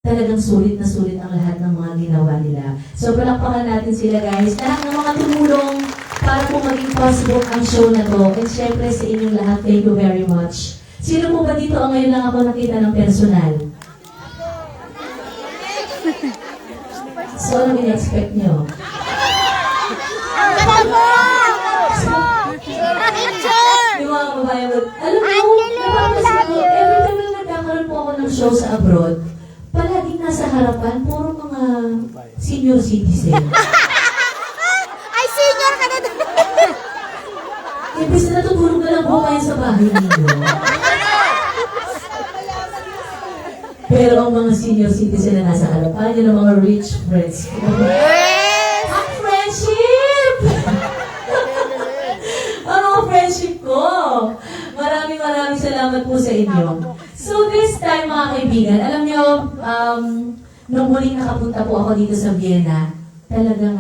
talagang sulit na sulit ang lahat ng mga ginawa nila. So, palakpakan natin sila, guys. Lahat ng mga tumulong para po maging possible ang show na to. And syempre sa inyong lahat, thank you very much. Sino po ba dito ang ngayon lang ako nakita ng personal? So, ano in-expect nyo? Yung mga kababayan mo, alam mo, napapasin ko, every time na nagkakaroon po ako ng show sa abroad, palaging nasa harapan, puro mga senior citizen. Ay, senior ka na doon. Imbis na natutulog na lang po kayo sa bahay ninyo. Pero ang mga senior citizen na nasa harapan, yun ang mga rich friends ko. Ang friendship! Ang mga friendship ko! Maraming salamat po sa inyo. So this time, mga kaibigan, alam nyo, nung muling nakapunta po ako dito sa Vienna, talagang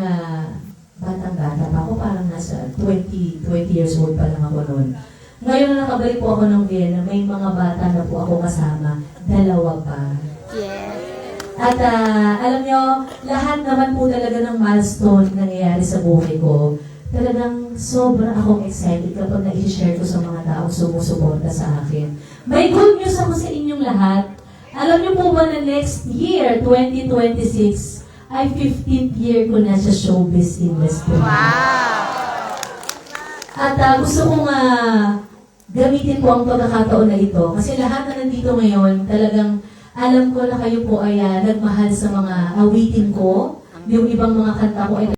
batang-bata pa ako, parang nasa 20 years old pa lang ako noon. Ngayon na nakabalik po ako ng Vienna, may mga bata na po ako kasama, 2 pa. Yes. At alam nyo, lahat naman po talaga ng milestone nangyayari sa buhay ko, talagang sobra akong excited kapag na-share ko sa mga taong sumusuporta sa akin. May good news ako sa inyong lahat. Alam niyo po ba na next year, 2026, ay 15th year ko na sa showbiz industry. Wow! At gusto kong gamitin po ang pagkakataon na ito. Kasi lahat na nandito ngayon, talagang alam ko na kayo po ay nagmahal sa mga awitin ko. Yung ibang mga kanta ko ay